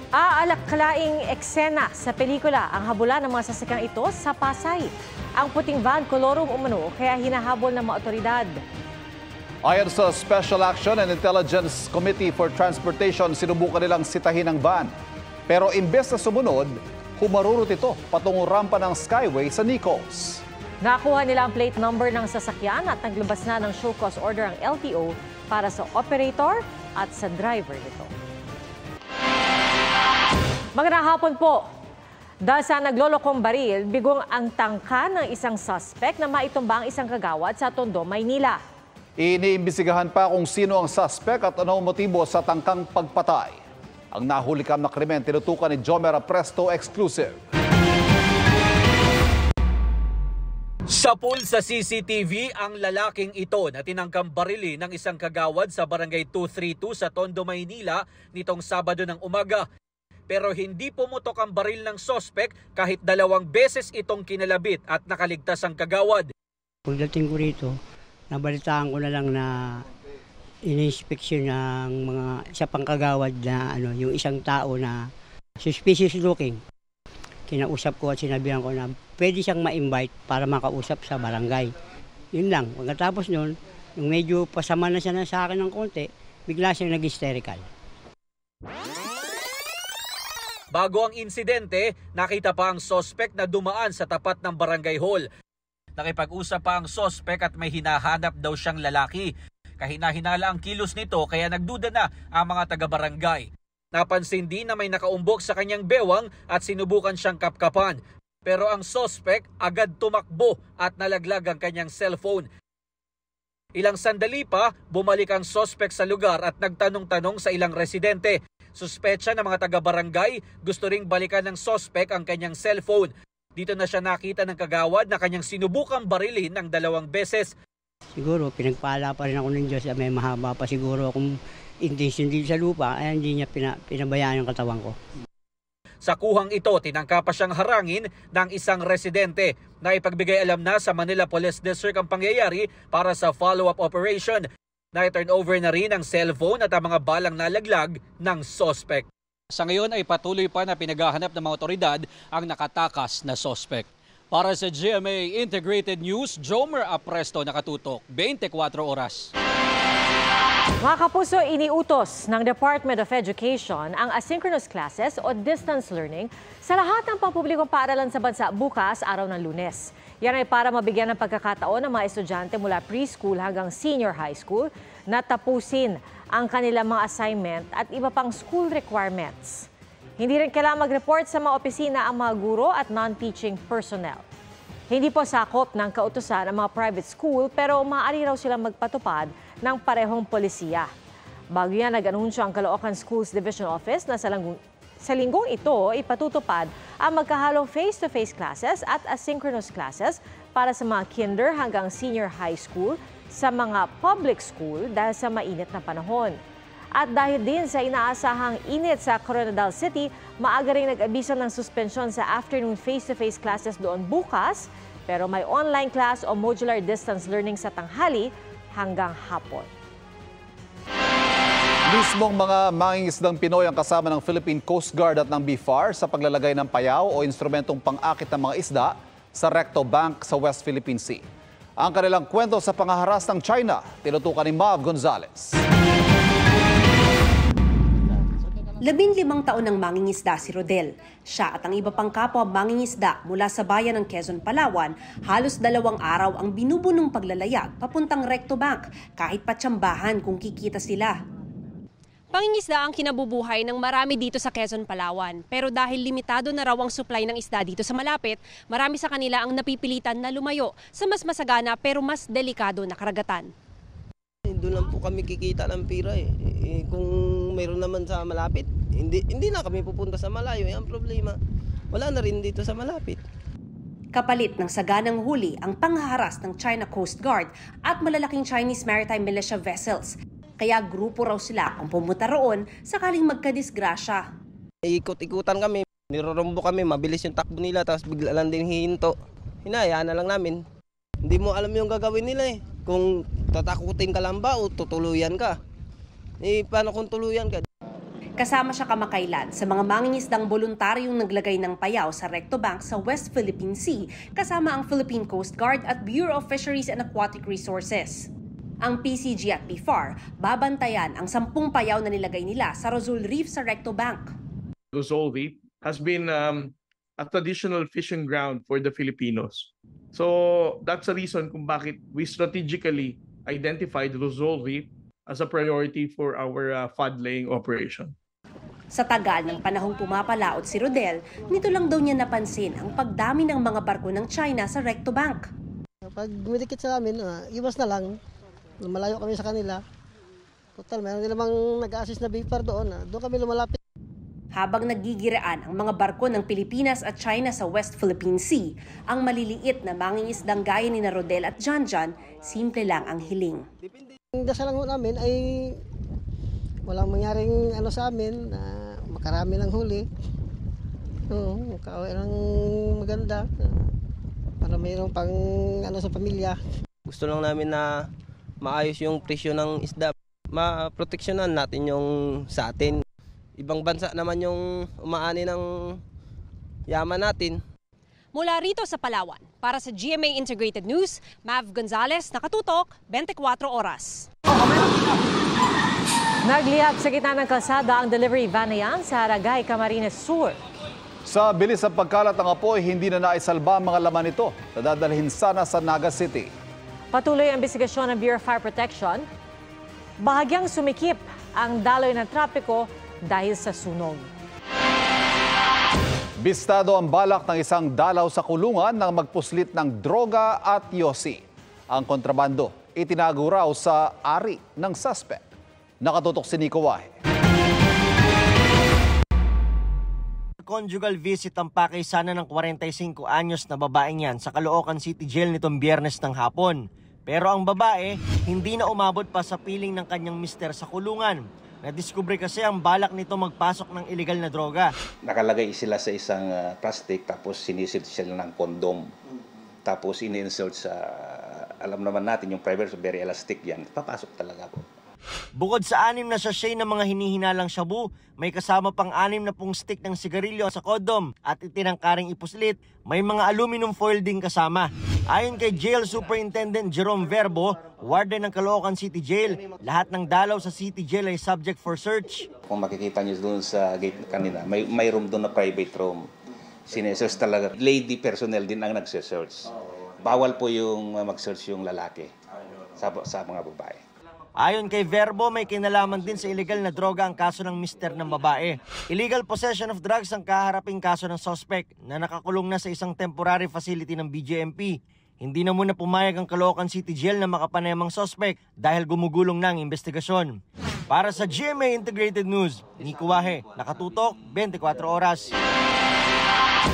Aalakalaing eksena sa pelikula ang habulan ng mga sasakyang ito sa Pasay. Ang puting van kolorum umano kaya hinahabol ng mga otoridad. Ayon sa Special Action and Intelligence Committee for Transportation, sinubukan nilang sitahin ang van. Pero imbes na sumunod, humarurot ito patungong rampa ng Skyway sa Nicos. Nakuha nila ang plate number ng sasakyan at naglabas na ng show cause order ang LTO para sa operator at sa driver nito. Magandang hapon po. Dahil sa naglolokong baril, bigong ang tangka ng isang suspect na maitumba ang isang kagawad sa Tondo, Maynila. Iniimbisigahan pa kung sino ang suspect at anong motibo sa tangkang pagpatay. Ang nahulikam na krimen tinutukan ni Jomer Presto Exclusive. Sa pool sa CCTV, ang lalaking ito na tinangkang barili ng isang kagawad sa Barangay 232 sa Tondo, Maynila nitong Sabado ng umaga. Pero hindi pumutok ang baril ng sospek kahit 2 beses itong kinalabit at nakaligtas ang kagawad. Pagdating ko rito, nabalitaan ko na lang na in-inspection ng mga isa pang kagawad na yung isang tao na suspicious looking. Kinausap ko at sinabihan ko na pwede siyang ma-invite para makausap sa barangay. Yun lang. Pagkatapos nun, yung medyo pasama na siya sa akin ng konti, bigla siyang nag-hysterical. Bago ang insidente, nakita pa ang sospek na dumaan sa tapat ng barangay hall. Nakipag-usap pa ang sospek at may hinahanap daw siyang lalaki. Kahina-hinala ang kilos nito kaya nagduda na ang mga taga-barangay. Napansin din na may nakaumbok sa kanyang bewang at sinubukan siyang kapkapan. Pero ang sospek agad tumakbo at nalaglag ang kanyang cellphone. Ilang sandali pa, bumalik ang sospek sa lugar at nagtanong-tanong sa ilang residente. Suspetsa ng mga taga-barangay, gusto ring balikan ng sospek ang kanyang cellphone. Dito na siya nakita ng kagawad na kanyang sinubukang barilin ng 2 beses. Siguro pinagpala pa rin ako ng Diyos at may mahaba pa siguro akong intention dito sa lupa ay hindi niya pinabayaan yung katawan ko. Sa kuhang ito, tinangka pa siyang harangin ng isang residente na ipagbigay alam na sa Manila Police District ang pangyayari para sa follow-up operation. Na-turn over na rin ang cellphone at ang mga balang nalaglag ng sospek. Sa ngayon ay patuloy pa na pinaghahanap ng mga otoridad ang nakatakas na sospek. Para sa GMA Integrated News, Jomer Presto nakatutok, 24 oras. Mga kapuso, iniutos ng Department of Education ang asynchronous classes o distance learning sa lahat ng pampublikong paaralan sa bansa bukas, araw ng Lunes. Yan ay para mabigyan ng pagkakataon ng mga estudyante mula preschool hanggang senior high school na tapusin ang kanilang mga assignment at iba pang school requirements. Hindi rin kailangan mag-report sa mga opisina ang mga guro at non-teaching personnel. Hindi po sakop ng kautusan ang mga private school pero maaari raw silang magpatupad ng parehong polisiya. Bago yan, nag-anunsyo ang Caloocan Schools Division Office na sa linggong ito, ipatutupad ang magkahalong face-to-face classes at asynchronous classes para sa mga kinder hanggang senior high school sa mga public school dahil sa mainit na panahon. At dahil din sa inaasahang init sa Coronadal City, maaga ring nag-abiso ng suspensyon sa afternoon face-to-face classes doon bukas, pero may online class o modular distance learning sa tanghali hanggang hapon. Mismong mga mangingisdang Pinoy ang kasama ng Philippine Coast Guard at ng BFAR sa paglalagay ng payaw o instrumentong pang-akit ng mga isda sa Recto Bank sa West Philippine Sea. Ang kanilang kwento sa pangaharas ng China, tinutukan ni Mav Gonzalez. 15 taon ng mangingisda si Rodel. Siya at ang iba pang kapwa mangingisda mula sa bayan ng Quezon, Palawan, halos 2 araw ang binubunong paglalayag papuntang Recto Bank kahit patsambahan kung kikita sila. Pangingisda ang kinabubuhay ng marami dito sa Quezon, Palawan. Pero dahil limitado na raw ang supply ng isda dito sa malapit, marami sa kanila ang napipilitan na lumayo sa mas masagana pero mas delikado na karagatan. Doon lang po kami kikita ng pira kung mayroon naman sa malapit, hindi na kami pupunta sa malayo. Ang problema, wala na rin dito sa malapit. Kapalit ng saganang huli ang panghaharas ng China Coast Guard at malalaking Chinese Maritime Militia vessels. Kaya grupo raw sila kung pumunta roon sakaling magkadisgrasya. Ikot-ikutan kami, nirorombo kami, mabilis yung takbo nila tapos bigla lang din hihinto. Hinayaan na lang namin. Hindi mo alam yung gagawin nila Kung tatakutin ka lang ba o tutuluyan ka? Paano kung tuluyan ka? Kasama siya kamakailan sa mga mangingisdang voluntaryong naglagay ng payaw sa Recto Bank sa West Philippine Sea kasama ang Philippine Coast Guard at Bureau of Fisheries and Aquatic Resources. Ang PCG at BFAR babantayan ang 10 payaw na nilagay nila sa Rosol Reef sa Recto Bank. Rosol Reef has been a traditional fishing ground for the Filipinos. So that's the reason kung bakit we strategically identified Rosol Reef as a priority for our FOD laying operation. Sa tagal ng panahong pumapalaot si Rodel, nito lang daw niya napansin ang pagdami ng mga barko ng China sa Recto Bank. Pag dumidikit sa amin, iwas na lang. Lumalayo kami sa kanila. Total, mayroon din namang nag-assist na BFAR doon. Doon kami lumalapit. Habang nagigiraan ang mga barko ng Pilipinas at China sa West Philippine Sea, ang maliliit na mangingisdang gaya ni Rodel at Janjan, simple lang ang hiling. Ang dasal lang namin ay walang mangyaring sa amin na makarami ng huli. Makauwi ng maganda para mayroong pang sa pamilya. Gusto lang namin na maayos yung presyo ng isda. Maproteksyonan natin yung sa atin. Ibang bansa naman yung umaani ng yaman natin. Mula rito sa Palawan, para sa GMA Integrated News, Mav Gonzalez, nakatutok, 24 oras. Nagliyab sa gitna ng kalsada ang delivery van na yan sa Aragay, Camarines Sur. Sa bilis ng pagkalat ng apoy, hindi na naisalba ang mga laman nito na dadalhin sana sa Naga City. Patuloy ang investigasyon ng Bureau of Fire Protection. Bahagyang sumikip ang daloy ng trapiko dahil sa sunog. Bistado ang balak ng isang dalaw sa kulungan ng magpuslit ng droga at yosi. Ang kontrabando itinago raw sa ari ng suspect. Nakatutok si Nico Wahe. Conjugal visit ang pakay sana ng 45 anyos na babaeng yan sa Caloocan City Jail nitong Biyernes ng hapon. Pero ang babae, hindi na umabot pa sa piling ng kanyang mister sa kulungan. Nadiskubre kasi ang balak nito magpasok ng illegal na droga. Nakalagay sila sa isang plastic tapos sinisit sila ng kondom. Tapos in-insert sa, alam naman natin yung private, very elastic yan. Papasok talaga po. Bukod sa 6 na sachet ng mga hinihinalang shabu, may kasama pang 6 na pong stick ng sigarilyo sa kodom at itinangkaring ipuslit, may mga aluminum foil din kasama. Ayon kay Jail Superintendent Jerome Verbo, warden ng Caloocan City Jail, lahat ng dalaw sa City Jail ay subject for search. Kung makikita nyo doon sa gate kanina, may room doon na private room. Sinesearch talaga. Lady personnel din ang nagsesearch. Bawal po yung mag-search yung lalaki sa mga babae. Ayon kay Verbo, may kinalaman din sa illegal na droga ang kaso ng mister ng babae. Illegal possession of drugs ang kaharaping kaso ng suspect na nakakulong na sa isang temporary facility ng BJMP. Hindi na muna pumayag ang Caloocan City Jail na makapanayamang suspect dahil gumugulong na ang investigasyon. Para sa GMA Integrated News, Nico Wahe, nakatutok, 24 oras.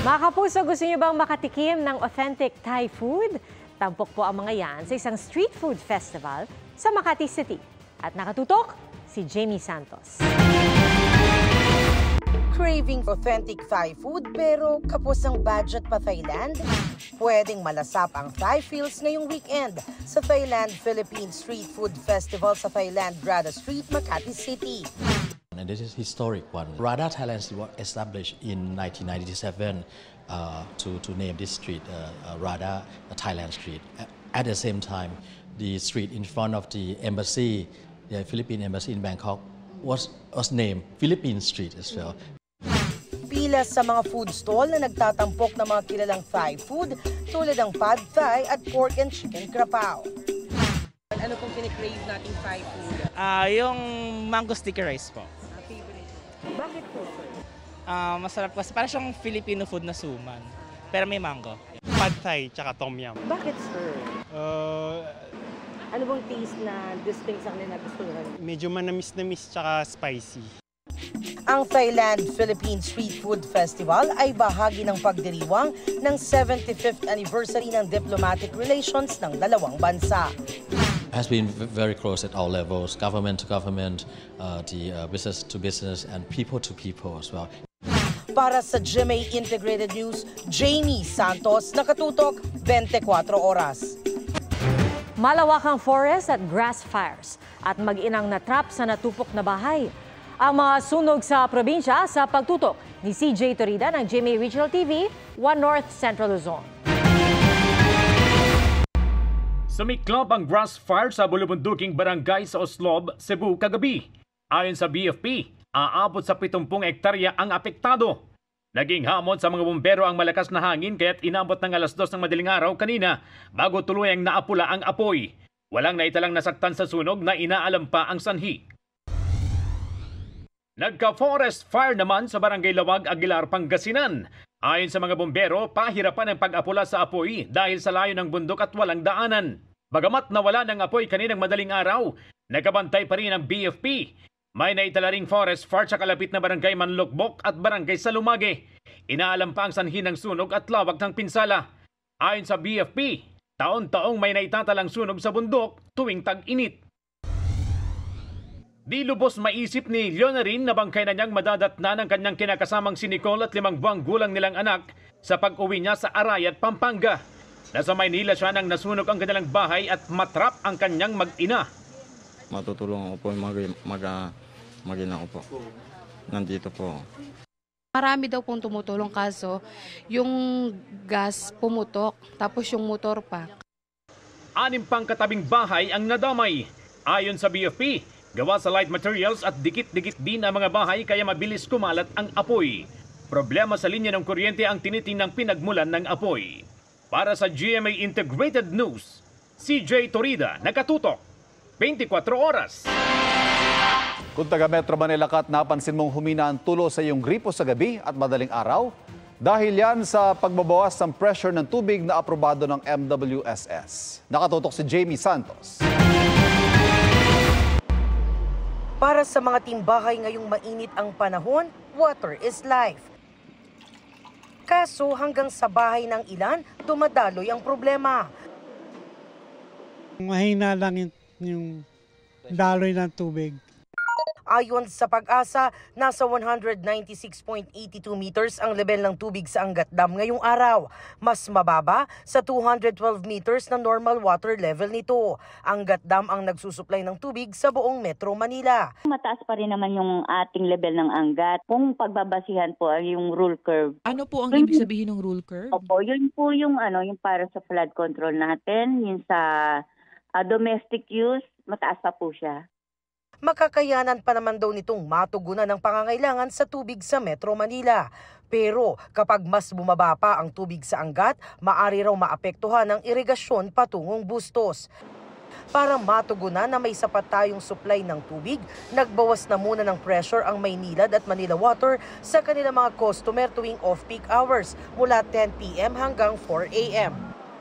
Mga kapuso, gusto niyo bang makatikim ng authentic Thai food? Tampok po ang mga yan sa isang street food festival sa Makati City. At nakatutok, si Jamie Santos. Craving authentic Thai food pero kapos ang budget pa Thailand? Pwedeng malasap ang Thai feels ngayong weekend sa Thailand Philippine Street Food Festival sa Thailand Rada Street, Makati City. And this is historic one. Rada Thailand was established in 1997 to name this street Rada Thailand Street. At the same time, the street in front of the embassy, the Philippine embassy in Bangkok, was named Philippine Street as well. Pila sa mga food stall na nagtatampok ng mga kilalang Thai food tulad ng Pad Thai at pork and chicken krapao. Ano pong kinikrave nating Thai food? Yung mango sticky rice po. Bakit po, sir? Masarap kasi. Parang siyang Filipino food na suman. Pero may mango. Pad Thai tsaka Tom Yum. Bakit, sir? Ano bang taste na distinct sa kanila gusto nyo? Medyo manamis-namis tsaka spicy. Ang Thailand Philippine Street Food Festival ay bahagi ng pagdiriwang ng 75th anniversary ng diplomatic relations ng dalawang bansa. Has been very close at all levels, government to government, business to business, and people to people as well. Para sa GMA Integrated News, Jamie Santos, nakatutok, 24 oras. Malawakang forest at grass fires at mag-inang natrap sa natupok na bahay. ang mga sunog sa probinsya sa pagtutok ni CJ Torida ng GMA Regional TV, 1 North Central Luzon. Sumiklab ang grass fire sa Bulubunduking Barangay sa Oslob, Cebu kagabi. Ayon sa BFP, aabot sa 70 hektarya ang apektado. Naging hamon sa mga bumbero ang malakas na hangin kaya't inabot ng alas 2 ng madaling araw kanina bago tuluyang naapula ang apoy. Walang naitalang nasaktan sa sunog na inaalam pa ang sanhi. Nagka-forest fire naman sa Barangay Lawag, Aguilar, Pangasinan. Ayon sa mga bumbero, pahirapan ang pag-apula sa apoy dahil sa layo ng bundok at walang daanan. Bagamat nawala ng apoy kaninang madaling araw, nagabantay pa rin ang BFP. May naitala ring forest fire sa kalapit na Barangay Manlukbok at Barangay Salumage. Inaalam pa ang sanhi ng sunog at lawak ng pinsala. Ayon sa BFP, taon-taong may naitatalang sunog sa bundok tuwing tag-init. Di lubos maisip ni Leonarin na bangkay na niyang madadatnan ng kanyang kinakasamang si Nicole at 5 buwang gulang nilang anak sa pag-uwi niya sa Arayat, Pampanga. Nasa Maynila siya nang nasunog ang kanilang bahay at matrap ang kanyang mag-ina. Matutulungan ko po yung mag-ina ko po. Nandito po. Marami daw pong tumutulong kaso yung gas pumutok tapos yung motor pa. 6 pang katabing bahay ang nadamay. Ayon sa BFP, gawa sa light materials at dikit-dikit din ang mga bahay kaya mabilis kumalat ang apoy. Problema sa linya ng kuryente ang tinitinang pinagmulan ng apoy. Para sa GMA Integrated News, CJ Torida, nakatutok, 24 oras. Kung taga Metro Manila ka at napansin mong humina ang tulo sa iyong gripo sa gabi at madaling araw, dahil yan sa pagbabawas ng pressure ng tubig na aprobado ng MWSS. Nakatutok si Jamie Santos. Para sa mga timbahay ngayong mainit ang panahon, water is life. Kaso hanggang sa bahay ng ilan, dumadaloy ang problema. Mahina lang yung daloy ng tubig. Ayon sa Pag-asa, nasa 196.82 meters ang level ng tubig sa Angat Dam ngayong araw. Mas mababa sa 212 meters na normal water level nito. Angat Dam ang nagsusuplay ng tubig sa buong Metro Manila. Mataas pa rin naman yung ating level ng Angat. Kung pagbabasihan po ay yung rule curve. Ano po ang ibig sabihin ng rule curve? Opo, yun po yung yung para sa flood control natin, yung sa domestic use, mataas pa po siya. Makakayanan pa naman daw nitong matugunan ng pangangailangan sa tubig sa Metro Manila. Pero kapag mas bumaba pa ang tubig sa Angat, maari raw maapektuhan ang irigasyon patungong Bustos. Para matugunan na may sapat tayong supply ng tubig, nagbawas na muna ng pressure ang Maynilad at Manila Water sa kanilang mga customer tuwing off-peak hours mula 10 p.m. hanggang 4 a.m.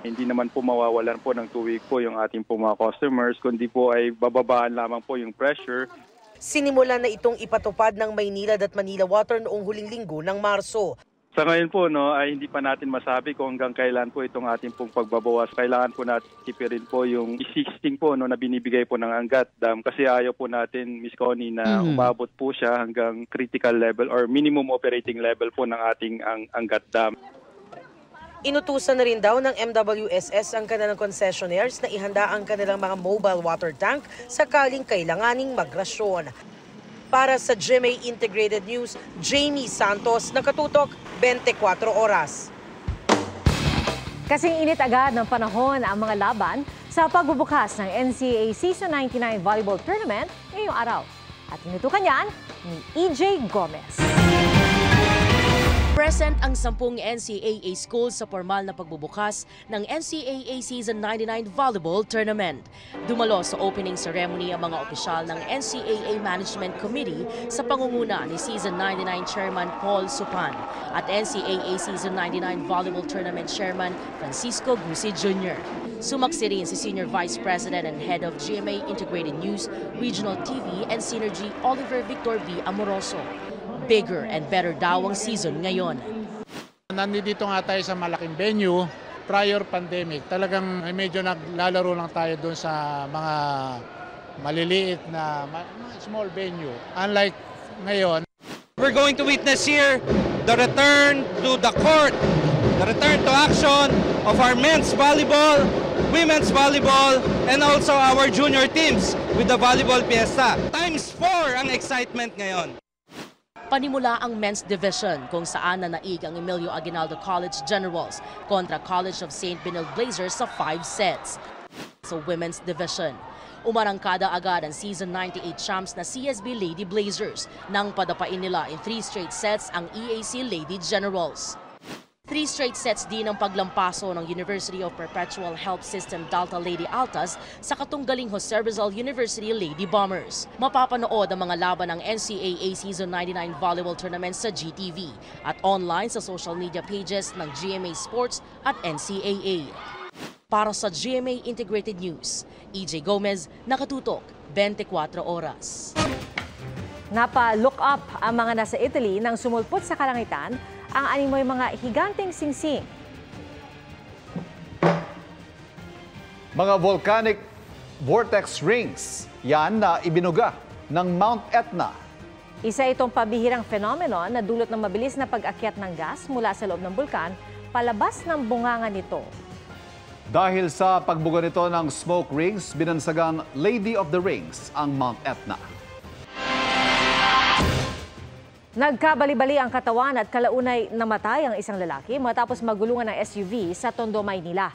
Hindi naman po mawawalan po ng tubig po yung ating po mga customers, kundi po ay bababaan lamang po yung pressure. Sinimulan na itong ipatupad ng Maynilad at Manila Water noong huling linggo ng Marso. Sa ngayon po ay hindi pa natin masabi kung hanggang kailan po itong ating pong pagbabawas. Kailangan po natin tipirin po yung existing po na binibigay po ng Angat Dam kasi ayaw po natin, Ms. Connie, na umabot po siya hanggang critical level or minimum operating level po ng ating Angat Dam. Inutusan na rin daw ng MWSS ang kanilang concessionaires na ihanda ang kanilang mga mobile water tank sakaling kailanganing magrasyon. Para sa GMA Integrated News, Jamie Santos, nakatutok, 24 oras. Kasing init agad ng panahon ang mga laban sa pagbubukas ng NCAA Season 99 Volleyball Tournament ngayong araw. At tinutukan yan ni EJ Gomez. Present ang 10 NCAA schools sa formal na pagbubukas ng NCAA Season 99 Volleyball Tournament. Dumalo sa opening ceremony ang mga opisyal ng NCAA Management Committee sa pangunguna ni Season 99 Chairman Paul Supan at NCAA Season 99 Volleyball Tournament Chairman Francisco Gusi Jr. Sumaksi rin si Senior Vice President and Head of GMA Integrated News, Regional TV and Synergy Oliver Victor V. Amoroso. Bigger and better daw ang season ngayon. Nandito nga tayo sa malaking venue, prior pandemic. Talagang medyo naglalaro lang tayo doon sa mga maliliit na small venue. Unlike ngayon, we're going to witness here the return to the court, the return to action of our men's volleyball, women's volleyball, and also our junior teams with the Volleyball Fiesta. ×4 ang excitement ngayon. Panimula ang men's division kung saan nanaig ang Emilio Aguinaldo College Generals kontra College of St. Benilde Blazers sa 5 sets. Sa women's division, umarangkada agad ang season 98 champs na CSB Lady Blazers nang padapain nila in 3 straight sets ang EAC Lady Generals. 3 straight sets din ang paglampaso ng University of Perpetual Help System Delta Lady Altas sa katunggaling Jose Rizal University Lady Bombers. Mapapanood ang mga laban ng NCAA Season 99 Volleyball Tournament sa GTV at online sa social media pages ng GMA Sports at NCAA. Para sa GMA Integrated News, EJ Gomez, nakatutok 24 oras. Napa-look up ang mga nasa Italy nang sumulpot sa kalangitan ang animoy mga higanteng singsing. Mga volcanic vortex rings, yan na ibinuga ng Mount Etna. Isa itong pabihirang phenomenon na dulot ng mabilis na pag-akyat ng gas mula sa loob ng bulkan palabas ng bunganga nito. Dahil sa pagbuga nito ng smoke rings, binansagang Lady of the Rings ang Mount Etna. Nagkabali-bali ang katawan at kalaunay namatay ang isang lalaki matapos magulungan ng SUV sa Tondo, Maynila.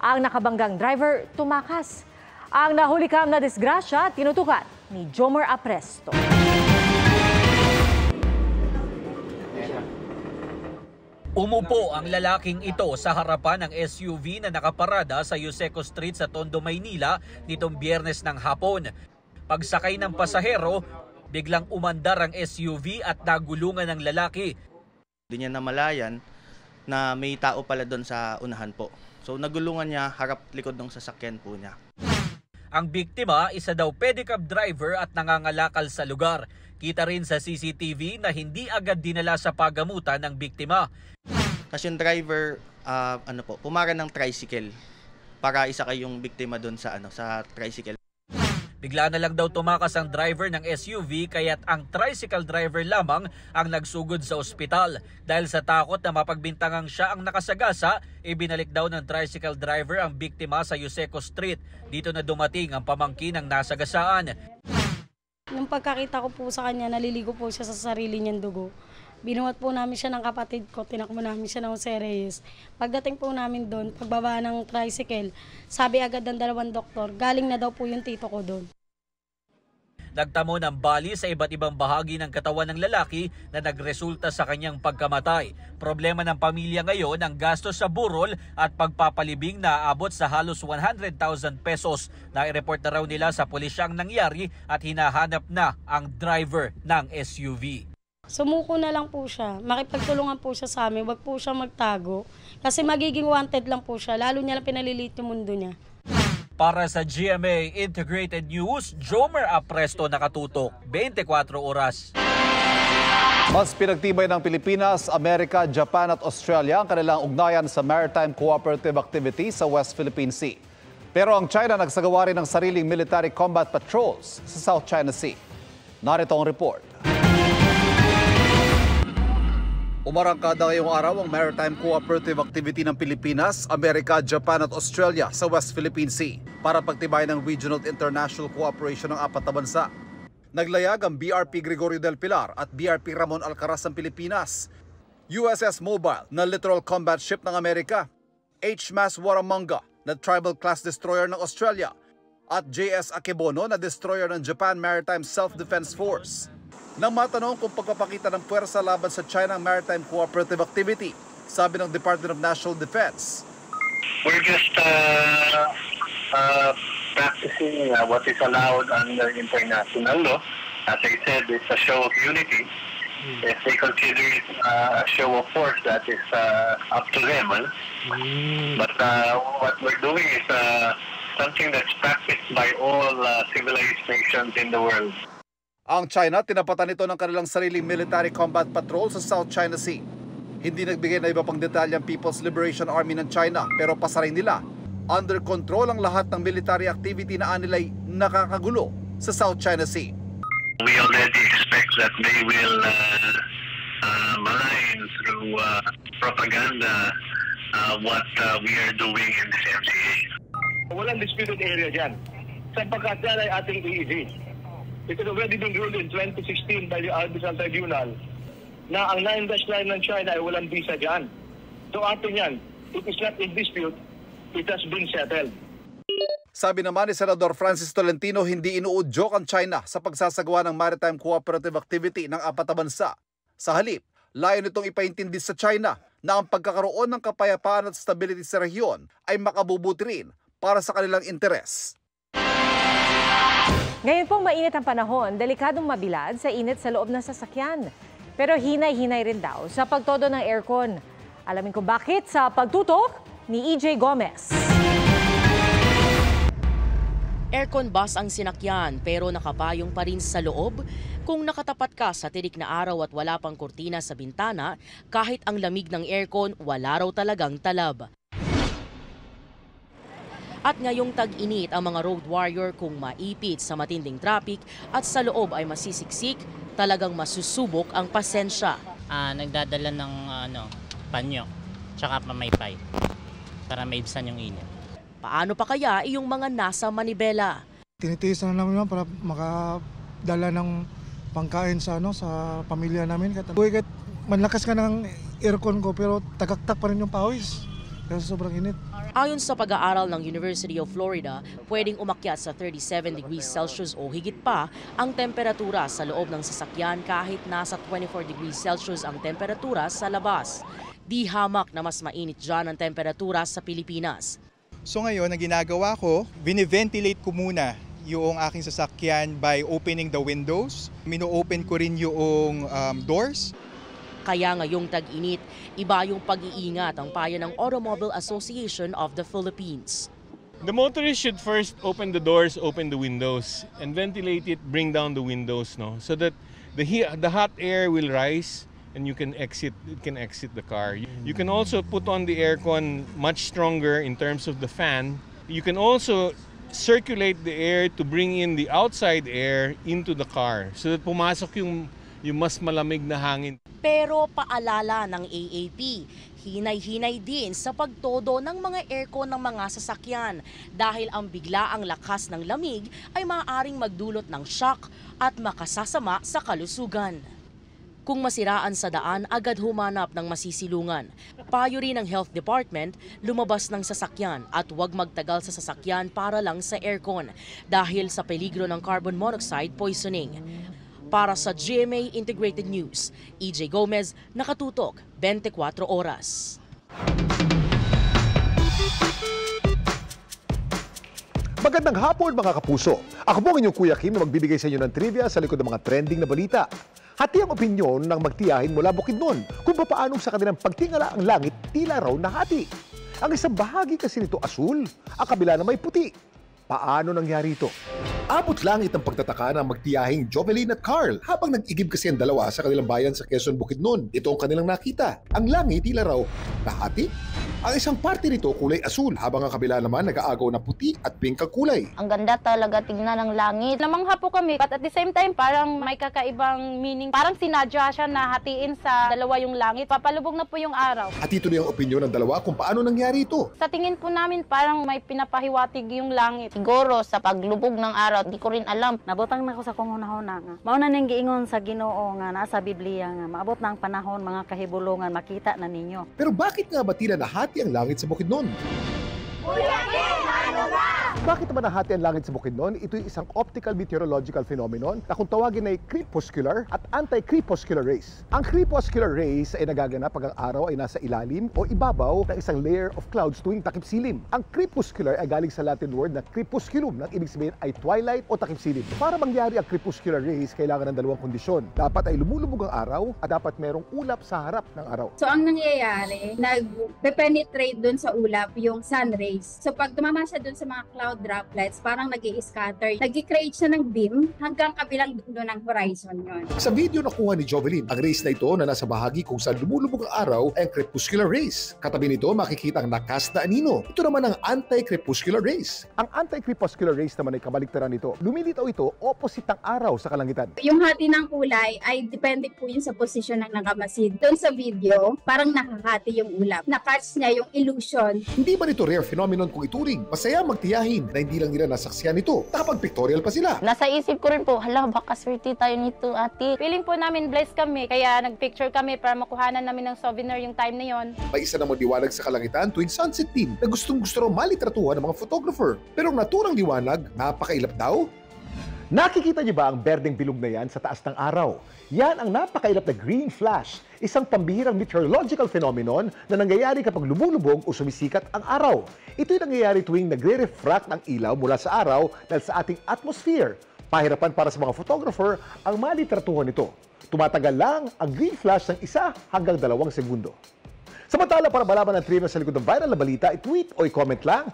Ang nakabanggang driver tumakas. Ang nahulikam na disgrasya tinutukan ni Jomer Apresto. Umupo ang lalaking ito sa harapan ng SUV na nakaparada sa Yuseco Street sa Tondo, Maynila nitong Biyernes ng hapon. Pagsakay ng pasahero, biglang umandar ang SUV at nagulungan ng lalaki. Hindi niya namalayan na may tao pala doon sa unahan po. So nagulungan niya harap likod ng sasakyan po niya. Ang biktima, isa daw pedicab driver at nangangalakal sa lugar. Kita rin sa CCTV na hindi agad dinala sa pagamutan ng biktima. Kasi yung driver pumara ng tricycle para isakay yung biktima doon sa sa tricycle. Bigla na lang daw tumakas ang driver ng SUV kaya't ang tricycle driver lamang ang nagsugod sa ospital. Dahil sa takot na mapagbintangang siya ang nakasagasa, ibinalik daw ng tricycle driver ang biktima sa Yuseco Street. Dito na dumating ang pamangkin ng nasagasaan. Nung pagkakita ko po sa kanya, naliligo po siya sa sarili niyang dugo. Binuhat po namin siya ng kapatid ko, tinakbo namin siya ng Jose Reyes. Pagdating po namin doon, pagbaba ng tricycle, sabi agad ng 2 doktor, galing na daw po yung tito ko doon. Nagtamo ng bali sa iba't ibang bahagi ng katawan ng lalaki na nagresulta sa kanyang pagkamatay. Problema ng pamilya ngayon ang gastos sa burol at pagpapalibing na aabot sa halos 100,000 pesos. Nai-report na raw nila sa pulisya ang nangyari at hinahanap na ang driver ng SUV. Sumuko na lang po siya. Makipagtulungan po siya sa amin. Huwag po siya magtago. Kasi magiging wanted lang po siya. Lalo niya lang pinalilit yung mundo niya. Para sa GMA Integrated News, Jomer Apresto, nakatutok 24 oras. Mas pinagtibay ng Pilipinas, Amerika, Japan at Australia ang kanilang ugnayan sa Maritime Cooperative Activity sa West Philippine Sea. Pero ang China nagsagawa rin ng sariling military combat patrols sa South China Sea. Narito ang report. Umarangkada ngayong araw ang Maritime Cooperative Activity ng Pilipinas, Amerika, Japan at Australia sa West Philippine Sea para pagtibayan ng regional at international cooperation ng 4 na bansa. Naglayag ang BRP Gregorio del Pilar at BRP Ramon Alcaraz ng Pilipinas, USS Mobile na littoral combat ship ng Amerika, HMAS Warramunga na tribal class destroyer ng Australia at JS Akebono na destroyer ng Japan Maritime Self-Defense Force. Nang matanong kung pagpapakita ng puwersa laban sa China Maritime Cooperative Activity, sabi ng Department of National Defense, we're just practicing what is allowed under international law. As I said, it's a show of unity. If they consider it a show of force, that is up to them. But what we're doing is something that's practiced by all civilized nations in the world. Ang China, tinapatan nito ng kanilang sariling military combat patrol sa South China Sea. Hindi nagbigay na iba pang detalye ang People's Liberation Army ng China, pero pasaray nila, under control ang lahat ng military activity na anilay nakakagulo sa South China Sea. We already expect that they will malign through propaganda what we are doing in this MCA. Walang disputed area dyan. Sapagkat yan ay ating EEZ. It has already been ruled in 2016 by the Arbitral Tribunal na ang 9-line ng China ay walang visa dyan. So atin yan, it is not in dispute, it has been settled. Sabi naman ni Senador Francis Tolentino, hindi inuudyok ang China sa pagsasagawa ng maritime cooperative activity ng apat na bansa. Sa halip, layo nitong ipaintindi sa China na ang pagkakaroon ng kapayapaan at stability sa rehiyon ay makabubuti rin para sa kanilang interes. Ngayon pong mainit ang panahon, delikadong mabilad sa init sa loob ng sasakyan. Pero hinay-hinay rin daw sa pagtodo ng aircon. Alamin ko bakit sa pagtutok ni EJ Gomez. Aircon bus ang sinakyan pero nakapayong pa rin sa loob. Kung nakatapat ka sa tirik na araw at wala pang kurtina sa bintana, kahit ang lamig ng aircon, wala raw talagang talab. At ngayong tag-init ang mga road warrior kung maipit sa matinding traffic at sa loob ay masisiksik, talagang masusubok ang pasensya. Nagdadala ng panyo, tsaka pamaypay para maibsan yung init. Paano pa kaya yung mga nasa manibela? Tinitiis na namin para makadala ng pangkain sa pamilya namin. Kahit manlakas ka ng aircon ko pero tagaktak pa rin yung pawis kasi sobrang init. Ayon sa pag-aaral ng University of Florida, pwedeng umakyat sa 37 degrees Celsius o higit pa ang temperatura sa loob ng sasakyan kahit nasa 24 degrees Celsius ang temperatura sa labas. Di hamak na mas mainit dyan ang temperatura sa Pilipinas. So ngayon, ang ginagawa ko, bine-ventilate ko muna yung aking sasakyan by opening the windows. Mino-open ko rin yung doors. Kaya ngayong tag-init, iba yung pag-iingat ang payo ng Automobile Association of the Philippines. The motorist should first open the doors, open the windows, and ventilate it, bring down the windows, so that the hot air will rise and you can exit the car. You can also put on the aircon much stronger in terms of the fan. You can also circulate the air to bring in the outside air into the car so that pumasok yung mas malamig na hangin. Pero paalala ng AAP, hinay-hinay din sa pagtodo ng mga aircon ng mga sasakyan dahil ang biglaang lakas ng lamig ay maaaring magdulot ng shock at makasasama sa kalusugan. Kung masiraan sa daan, agad humanap ng masisilungan. Payo rin ng Health Department, lumabas ng sasakyan at huwag magtagal sa sasakyan para lang sa aircon dahil sa peligro ng carbon monoxide poisoning. Para sa GMA Integrated News, EJ Gomez, nakatutok 24 oras. Magandang hapon mga kapuso. Ako po ang inyong Kuya Kim na magbibigay sa inyo ng trivia sa likod ng mga trending na balita. Hati ang opinyon ng magtiyahin mula Bukidnon kung paano sa kanilang pagtingala ang langit tila raw nahati. Ang isang bahagi kasi nito asul, ang kabila na may puti. Paano nangyari ito? Abot langit ang pagtataka ng magtiyahing Jovelyn at Carl habang nag-igib kasi ang dalawa sa kanilang bayan sa Quezon, Bukidnon. Ito ang kanilang nakita. Ang langit tila raw nahati. Ang isang parte nito kulay asul habang ang kabila naman nag-aagaw na puti at pink ang kulay. Ang ganda talaga tignan ng langit. Namangha po kami but at the same time parang may kakaibang meaning. Parang sinadya siya na hatiin sa dalawa yung langit. Papalubog na po yung araw. At ito na yung opinyon ng dalawa kung paano nangyari ito. Sa tingin po namin parang may pinapahiwatig yung langit. Siguro sa paglubog ng araw, di ko rin alam. Nabutang na ko sa kung hunahuna nga. Mauna nang giingon sa Ginoo nga nasa Biblia nga maabot na ang panahon mga kahibulungan makita na ninyo. Pero bakit nga ba tila nahati ang langit sa Bukidnon? Kuya Kim, ano ba? Bakit naman nahati ang langit sa Bukidnon? Ito'y isang optical meteorological phenomenon na kung tawagin ay crepuscular at anti-crepuscular rays. Ang crepuscular rays ay nagaganap pag ang araw ay nasa ilalim o ibabaw ng isang layer of clouds tuwing takip-silim. Ang crepuscular ay galing sa Latin word na crepusculum, na ibig sabihin ay twilight o takip-silim. Para mangyari ang crepuscular rays, kailangan ng dalawang kondisyon. Dapat ay lumulubog ang araw at dapat merong ulap sa harap ng araw. So ang nangyayari, nag-penetrate dun sa ulap yung sun rays. So pag tumama siya dun sa mga cloud cloud droplets, parang nag-i-scatter. Nag-create siya ng beam hanggang kabilang dulo ng horizon yon. Sa video nakuha ni Jovelyn, ang rays na ito na nasa bahagi kung saan lumulubog ang araw ay ang crepuscular rays. Katabi nito makikita ang nakas na anino. Ito naman ang anti-crepuscular rays. Ang anti-crepuscular rays naman ay kabaligtaran nito. Lumilitaw ito opposite ng araw sa kalangitan. Yung hati ng kulay ay depende po yun sa posisyon ng nakamasid. Doon sa video, parang nakahati yung ulap. Na-catch niya yung illusion. Hindi ba nito rare phenomenon kung ituring? Masaya magtiyahin na hindi lang nila nasaksiyan ito. Nakapag-pictorial pa sila. Nasa isip ko rin po, hala, baka swerte tayo nito, ate. Feeling po namin blessed kami, kaya nag-picture kami para makuhanan namin ng souvenir yung time na yon. May isa namang liwanag sa kalangitan tuwing sunset team na gustong-gusto raw malitratuhan ng mga photographer. Pero ang naturang liwanag, napakailap daw. Nakikita niyo ba ang berdeng bilog na yan sa taas ng araw? Yan ang napakailap na green flash, isang pambihirang meteorological phenomenon na nangyayari kapag lumulubog o sumisikat ang araw. Ito'y nangyayari tuwing nagre-refract ang ilaw mula sa araw dahil sa ating atmosphere. Pahirapan para sa mga photographer ang malitratuhan nito. Tumatagal lang ang green flash ng 1 hanggang 2 segundo. Samantala, para malaman ang trivia sa likod ng viral na balita, i-tweet o i-comment lang,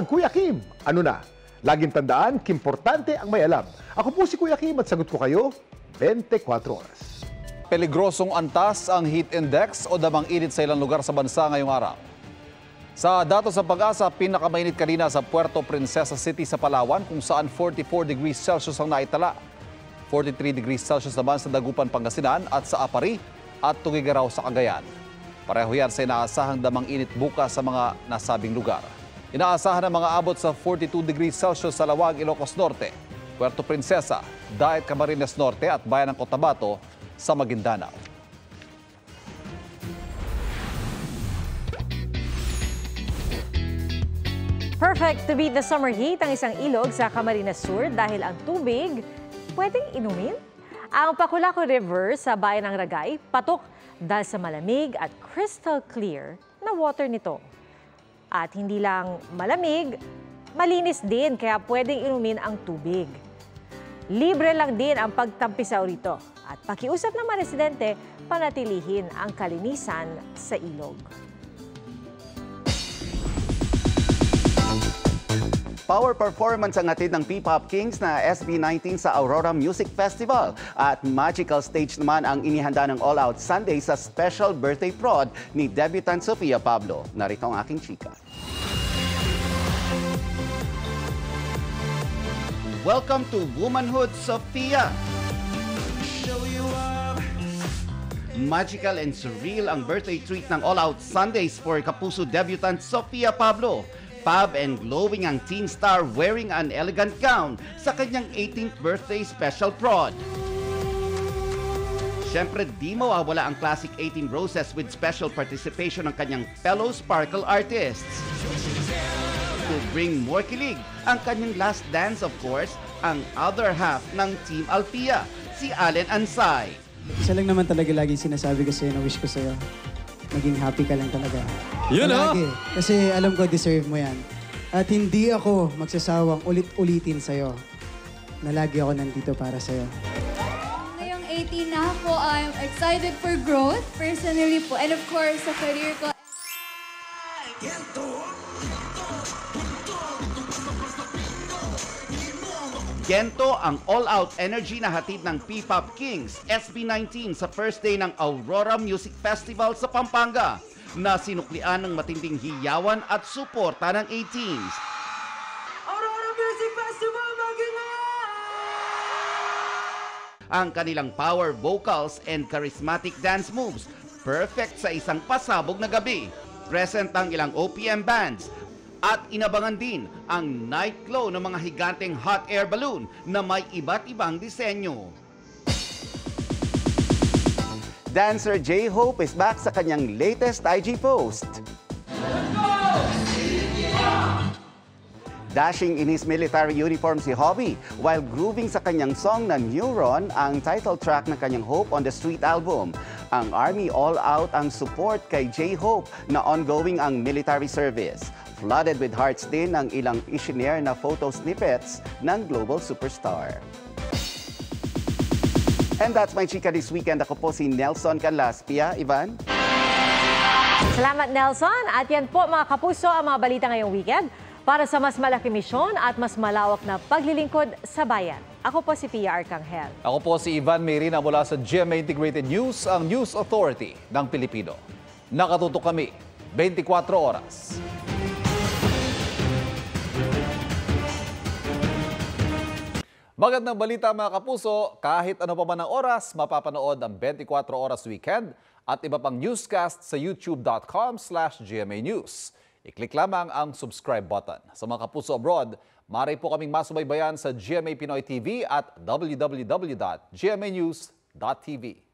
#Kuya Kim. Ano na? Laging tandaan, kimportante ang may alam. Ako po si Kuya Kim at sagot ko kayo, 24 oras. Peligrosong antas ang heat index o damang init sa ilang lugar sa bansa ngayong araw. Sa datos ng Pag-asa, pinakamainit kanina sa Puerto Princesa City sa Palawan kung saan 44 degrees Celsius ang naitala. 43 degrees Celsius naman sa Dagupan, Pangasinan at sa Apari at Tugigaraw sa Cagayan. Pareho yan sa inaasahang damang init bukas sa mga nasabing lugar. Inaasahan ng mga abot sa 42 degrees Celsius sa Lawag, Ilocos Norte, Puerto Princesa, Daet, Camarines Norte at Bayan ng Cotabato sa Maguindanao. Perfect to beat the summer heat ang isang ilog sa Camarines Sur dahil ang tubig pwedeng inumin. Ang Paculako River sa Bayan ng Ragay, patok dahil sa malamig at crystal clear na water nito. At hindi lang malamig, malinis din kaya pwedeng inumin ang tubig. Libre lang din ang pagtampisaw rito at pakiusap ng mga residente panatilihin ang kalinisan sa ilog. Power performance ang hatid ng P-Pop Kings na SB19 sa Aurora Music Festival. At magical stage naman ang inihanda ng All Out Sunday sa special birthday prod ni debutant Sofia Pablo. Narito ang aking chika. Welcome to Womanhood, Sofia! Magical and surreal ang birthday treat ng All Out Sundays for Kapuso debutant Sofia Pablo. Fab and glowing ang teen star wearing an elegant gown sa kanyang 18th birthday special prod. Siyempre, di mawawala ang classic 18 Roses with special participation ng kanyang fellow sparkle artists. To bring more kilig, ang kanyang last dance of course, ang other half ng Team Alfia, si Allen Ansay. Isa lang naman talaga laging sinasabi ko sa'yo na wish ko sa'yo. Maging happy ka lang talaga. Yun o! Kasi alam ko deserve mo yan. At hindi ako magsasawang ulit-ulitin sa'yo na lagi ako nandito para sa'yo. Ngayong 18 na ako, I'm excited for growth personally po. And of course, sa career ko. Gento ang all-out energy na hatid ng P-Pop Kings SB19 sa first day ng Aurora Music Festival sa Pampanga na sinuklian ng matinding hiyawan at suporta ng 18s. Aurora Music Festival, Ang kanilang power vocals and charismatic dance moves, perfect sa isang pasabog na gabi. Present ang ilang OPM bands, at inabangan din ang night glow ng mga higanteng hot air balloon na may iba't ibang disenyo. Dancer J-Hope is back sa kanyang latest IG post. Dashing in his military uniform si Hobby while grooving sa kanyang song na Neuron, ang title track ng kanyang Hope on the Street album. Ang Army all out ang support kay J-Hope na ongoing ang military service. Flooded with hearts din ang ilang isinare na photo snippets ng global superstar. And that's my chika this weekend. Ako po si Nelson Canlas. Pia, Ivan? Salamat, Nelson. At yan po mga kapuso ang mga balita ngayong weekend. para sa mas malaki misyon at mas malawak na paglilingkod sa bayan. Ako po si Pia Arcangel. Ako po si Ivan Mayrina mula sa GMA Integrated News, ang News Authority ng Pilipino. Nakatutok kami 24 oras. Magandang balita mga kapuso, kahit ano pa man ang oras, mapapanood ang 24 Oras Weekend at iba pang newscast sa youtube.com/GMA News. I-click lamang ang subscribe button. Sa mga kapuso abroad, maaari po kaming masubaybayan sa GMA Pinoy TV at www.gmanews.tv.